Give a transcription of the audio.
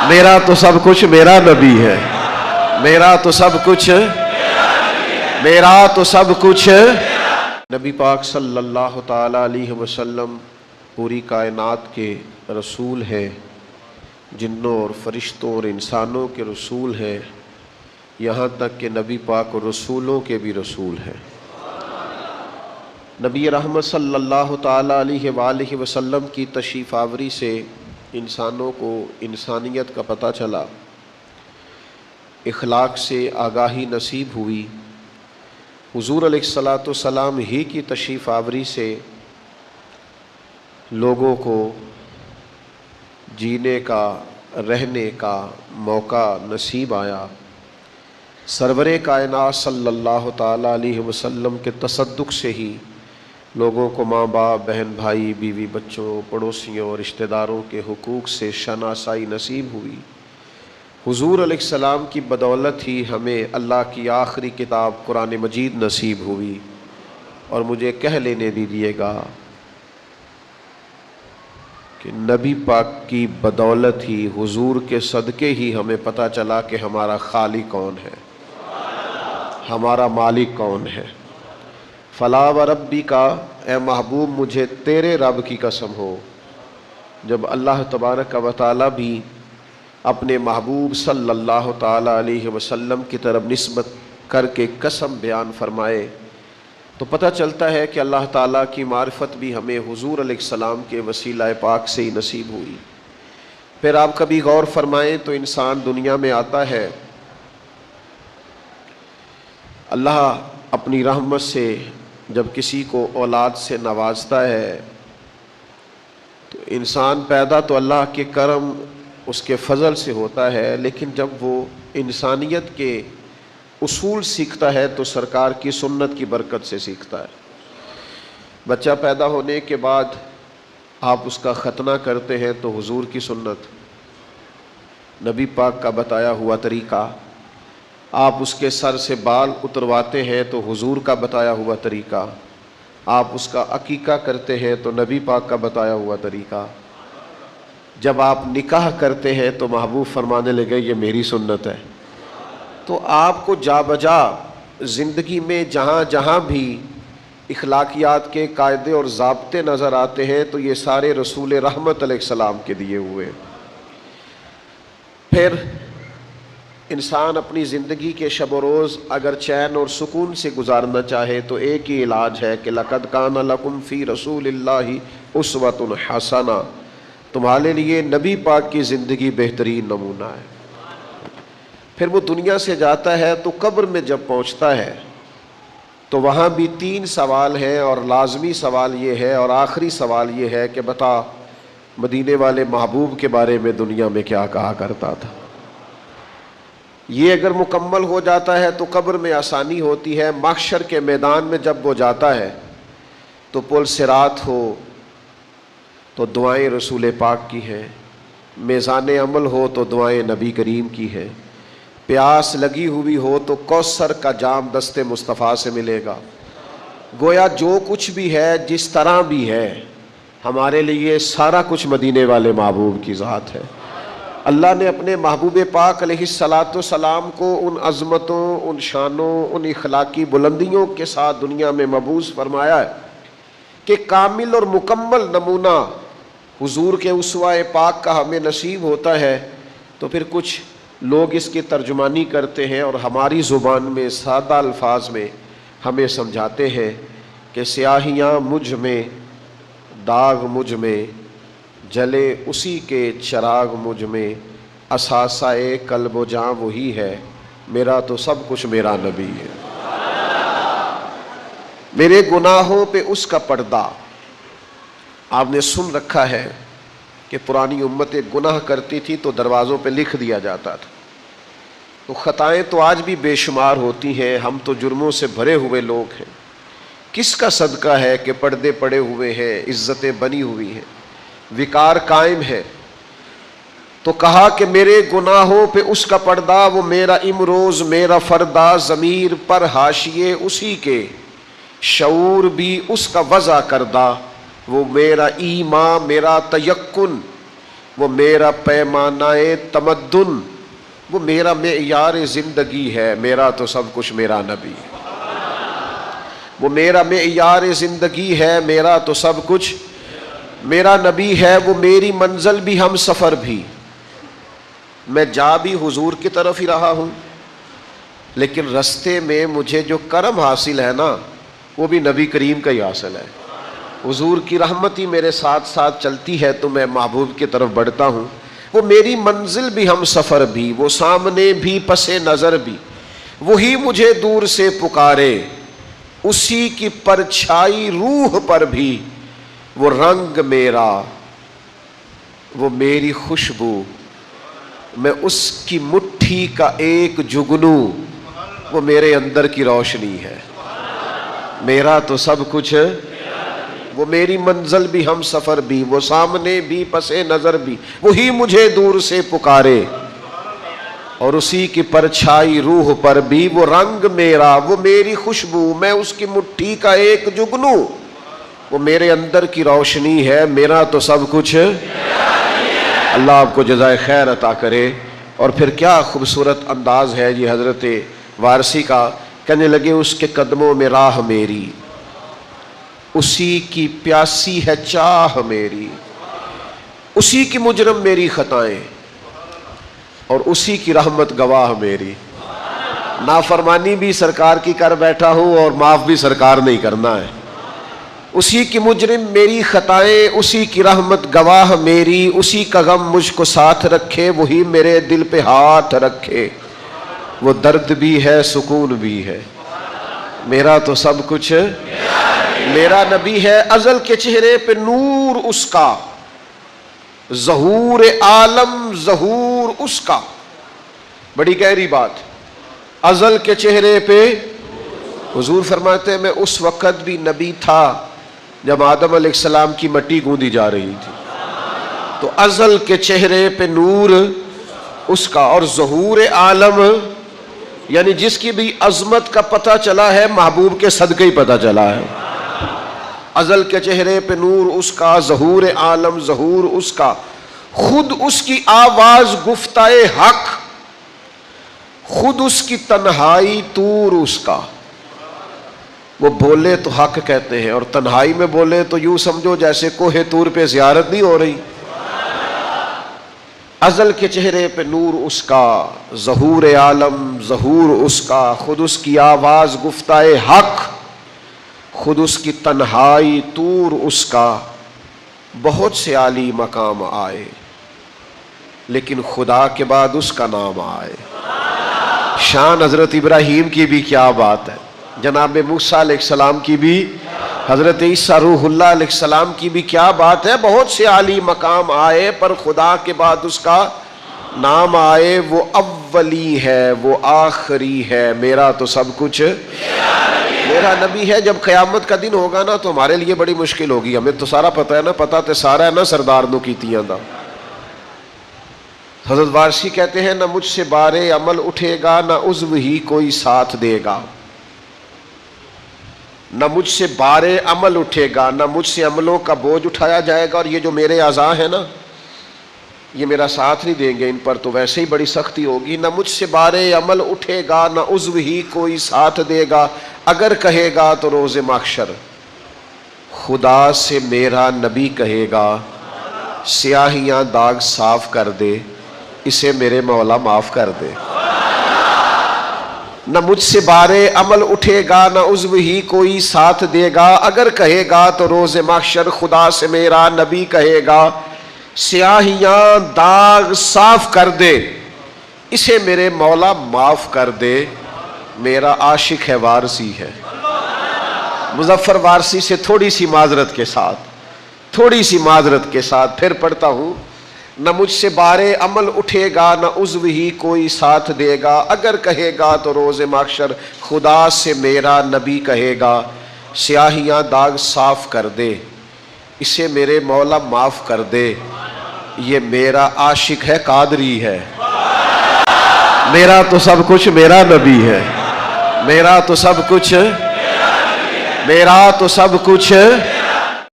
میرا تو سب کچھ میرا نبی ہے، میرا تو سب کچھ، میرا تو سب کچھ نبی پاک صلی اللہ تعالی علیہ وسلم پوری کائنات کے رسول ہیں، جنوں اور فرشتوں اور انسانوں کے رسول ہیں، یہاں تک کہ نبی پاک رسولوں کے بھی رسول ہیں۔ نبی رحمت صلی اللہ تعالی علیہ وآلہ وسلم کی تشریف آوری سے انسانوں کو انسانیت کا پتہ چلا، اخلاق سے آگاہی نصیب ہوئی۔ حضور علیہ الصلاۃ والسلام ہی کی تشریف آوری سے لوگوں کو جینے کا، رہنے کا موقع نصیب آیا۔ سرور کائنات صلی اللہ تعالی علیہ وسلم کے تصدق سے ہی لوگوں کو ماں باپ، بہن بھائی، بیوی بچوں، پڑوسیوں، رشتہ داروں کے حقوق سے شناسائی نصیب ہوئی۔ حضور علیہ السلام کی بدولت ہی ہمیں اللہ کی آخری کتاب قرآن مجید نصیب ہوئی، اور مجھے کہہ لینے دیجیے گا کہ نبی پاک کی بدولت ہی، حضور کے صدقے ہی ہمیں پتہ چلا کہ ہمارا خالق کون ہے، ہمارا مالک کون ہے۔ فلا و ربی کا، اے محبوب مجھے تیرے رب کی قسم ہو۔ جب اللہ تبارک و تعالی بھی اپنے محبوب صلی اللہ تعالی علیہ وسلم کی طرف نسبت کر کے قسم بیان فرمائے تو پتہ چلتا ہے کہ اللہ تعالیٰ کی معرفت بھی ہمیں حضور علیہ السلام کے وسیلہ پاک سے ہی نصیب ہوئی۔ پھر آپ کبھی غور فرمائیں تو انسان دنیا میں آتا ہے، اللہ اپنی رحمت سے جب کسی کو اولاد سے نوازتا ہے تو انسان پیدا تو اللہ کے کرم، اس کے فضل سے ہوتا ہے، لیکن جب وہ انسانیت کے اصول سیکھتا ہے تو سرکار کی سنت کی برکت سے سیکھتا ہے۔ بچہ پیدا ہونے کے بعد آپ اس کا ختنہ کرتے ہیں تو حضور کی سنت، نبی پاک کا بتایا ہوا طریقہ۔ آپ اس کے سر سے بال اترواتے ہیں تو حضور کا بتایا ہوا طریقہ۔ آپ اس کا عقیقہ کرتے ہیں تو نبی پاک کا بتایا ہوا طریقہ۔ جب آپ نکاح کرتے ہیں تو محبوب فرمانے لگے یہ میری سنت ہے۔ تو آپ کو جا بجا زندگی میں جہاں جہاں بھی اخلاقیات کے قاعدے اور ضابطے نظر آتے ہیں تو یہ سارے رسول رحمت علیہ السلام کے دیے ہوئے۔ پھر انسان اپنی زندگی کے شب و روز اگر چین اور سکون سے گزارنا چاہے تو ایک ہی علاج ہے کہ لقد کان لکم فی رسول اللہ اسوۃ حسنہ، تمہارے لیے نبی پاک کی زندگی بہترین نمونہ ہے۔ پھر وہ دنیا سے جاتا ہے تو قبر میں جب پہنچتا ہے تو وہاں بھی 3 سوال ہیں، اور لازمی سوال یہ ہے اور آخری سوال یہ ہے کہ بتا مدینے والے محبوب کے بارے میں دنیا میں کیا کہا کرتا تھا۔ یہ اگر مکمل ہو جاتا ہے تو قبر میں آسانی ہوتی ہے۔ محشر کے میدان میں جب وہ جاتا ہے تو پل صراط ہو تو دعائیں رسول پاک کی ہیں، میزان عمل ہو تو دعائیں نبی کریم کی ہیں، پیاس لگی ہوئی ہو تو کوثر کا جام دست مصطفیٰ سے ملے گا۔ گویا جو کچھ بھی ہے، جس طرح بھی ہے، ہمارے لیے سارا کچھ مدینے والے محبوب کی ذات ہے۔ اللہ نے اپنے محبوب پاک علیہ الصلاۃ والسلام کو ان عظمتوں، ان شانوں، ان اخلاقی بلندیوں کے ساتھ دنیا میں مبعوث فرمایا ہے کہ کامل اور مکمل نمونہ حضور کے اسوہ پاک کا ہمیں نصیب ہوتا ہے تو پھر کچھ لوگ اس کی ترجمانی کرتے ہیں اور ہماری زبان میں سادہ الفاظ میں ہمیں سمجھاتے ہیں کہ سیاہیاں مجھ میں، داغ مجھ میں، جلے اسی کے چراغ مجھ میں، اثاثہ قلب و جاں وہی ہے، میرا تو سب کچھ میرا نبی ہے۔ میرے گناہوں پہ اس کا پردہ، آپ نے سن رکھا ہے کہ پرانی امتیں گناہ کرتی تھی تو دروازوں پہ لکھ دیا جاتا تھا۔ تو خطائیں تو آج بھی بے شمار ہوتی ہیں، ہم تو جرموں سے بھرے ہوئے لوگ ہیں۔ کس کا صدقہ ہے کہ پردے پڑے ہوئے ہیں، عزتیں بنی ہوئی ہیں، وقار قائم ہے۔ تو کہا کہ میرے گناہوں پہ اس کا پردہ، وہ میرا امروز میرا فردا، ضمیر پر حاشیے اسی کے، شعور بھی اس کا وضع کردہ، وہ میرا ایمان میرا تیقن، وہ میرا پیمانہ تمدن، وہ میرا معیار زندگی ہے، میرا تو سب کچھ میرا نبی ہے۔ وہ میرا معیار زندگی ہے، میرا تو سب کچھ میرا نبی ہے۔ وہ میری منزل بھی ہم سفر بھی، میں جا بھی حضور کی طرف ہی رہا ہوں، لیکن رستے میں مجھے جو کرم حاصل ہے نا وہ بھی نبی کریم کا ہی حاصل ہے۔ حضور کی رحمت ہی میرے ساتھ ساتھ چلتی ہے تو میں محبوب کی طرف بڑھتا ہوں۔ وہ میری منزل بھی ہم سفر بھی، وہ سامنے بھی پس نظر بھی، وہی مجھے دور سے پکارے، اسی کی پرچھائی روح پر بھی، وہ رنگ میرا، وہ میری خوشبو، میں اس کی مٹھی کا ایک جگنو، وہ میرے اندر کی روشنی ہے۔ میرا تو سب کچھ، وہ میری منزل بھی ہم سفر بھی، وہ سامنے بھی پس نظر بھی، وہی مجھے دور سے پکارے، اور اسی کی پرچھائی روح پر بھی، وہ رنگ میرا، وہ میری خوشبو، میں اس کی مٹھی کا ایک جگنو، وہ میرے اندر کی روشنی ہے۔ میرا تو سب کچھ، اللہ آپ کو جزائے خیر عطا کرے۔ اور پھر کیا خوبصورت انداز ہے یہ حضرت وارثی کا، کہنے لگے اس کے قدموں میں راہ میری، اسی کی پیاسی ہے چاہ میری، اسی کی مجرم میری خطائیں، اور اسی کی رحمت گواہ میری۔ نافرمانی بھی سرکار کی کر بیٹھا ہوں اور معاف بھی سرکار نہیں کرنا ہے۔ اسی کی مجرم میری خطائیں، اسی کی رحمت گواہ میری، اسی کا غم مجھ کو ساتھ رکھے، وہی میرے دل پہ ہاتھ رکھے، وہ درد بھی ہے سکون بھی ہے۔ میرا تو سب کچھ میرا نبی ہے، ازل کے چہرے پہ نور اس کا، ظہور عالم ظہور اس کا۔ بڑی گہری بات، ازل کے چہرے پہ، حضور فرماتے ہیں میں اس وقت بھی نبی تھا جب آدم علیہ السلام کی مٹی گوندی جا رہی تھی، تو ازل کے چہرے پہ نور اس کا، اور ظہور عالم یعنی جس کی بھی عظمت کا پتہ چلا ہے محبوب کے صدقے ہی پتہ چلا ہے۔ ازل کے چہرے پہ نور اس کا، ظہور عالم ظہور اس کا، خود اس کی آواز گفتائے حق، خود اس کی تنہائی طور اس کا۔ وہ بولے تو حق کہتے ہیں، اور تنہائی میں بولے تو یوں سمجھو جیسے کوہ طور پہ زیارت نہیں ہو رہی۔ ازل کے چہرے پہ نور اس کا، ظہور عالم ظہور اس کا، خود اس کی آواز گفتائے حق، خود اس کی تنہائی طور اس کا۔ بہت سے عالی مقام آئے لیکن خدا کے بعد اس کا نام آئے۔ شان حضرت ابراہیم کی بھی کیا بات ہے، جناب موسیٰ علیہ السلام کی بھی، حضرت عیسیٰ روح اللہ علیہ السلام کی بھی کیا بات ہے۔ بہت سے عالی مقام آئے پر خدا کے بعد اس کا نام آئے۔ وہ اولی ہے، وہ آخری ہے، میرا تو سب کچھ میرا نبی ہے۔ جب قیامت کا دن ہوگا نا تو ہمارے لیے بڑی مشکل ہوگی، ہمیں تو سارا پتہ ہے نا، پتہ تے سارا ہے نا سردار نو کیتیاں دا۔ حضرت وارثی کہتے ہیں نہ مجھ سے بارے عمل اٹھے گا، نہ عضو ہی کوئی ساتھ دے گا۔ نہ مجھ سے بارے عمل اٹھے گا، نہ مجھ سے عملوں کا بوجھ اٹھایا جائے گا، اور یہ جو میرے اعضاء ہیں نا یہ میرا ساتھ نہیں دیں گے، ان پر تو ویسے ہی بڑی سختی ہوگی۔ نہ مجھ سے بارے عمل اٹھے گا، نہ عضو ہی کوئی ساتھ دے گا، اگر کہے گا تو روز محشر خدا سے میرا نبی کہے گا سیاہیاں داغ صاف کر دے، اسے میرے مولا معاف کر دے۔ نہ مجھ سے بارے عمل اٹھے گا، نہ عضو ہی کوئی ساتھ دے گا، اگر کہے گا تو روز محشر خدا سے میرا نبی کہے گا سیاہیاں داغ صاف کر دے، اسے میرے مولا معاف کر دے۔ میرا عاشق ہے وارثی ہے، مظفر وارثی سے تھوڑی سی معذرت کے ساتھ پھر پڑھتا ہوں۔ نہ مجھ سے بارے عمل اٹھے گا، نہ عضو ہی کوئی ساتھ دے گا، اگر کہے گا تو روز محشر خدا سے میرا نبی کہے گا سیاہیاں داغ صاف کر دے، اسے میرے مولا معاف کر دے۔ یہ میرا عاشق ہے، قادری ہے، میرا تو سب کچھ میرا نبی ہے، میرا تو سب کچھ میرا تو سب کچھ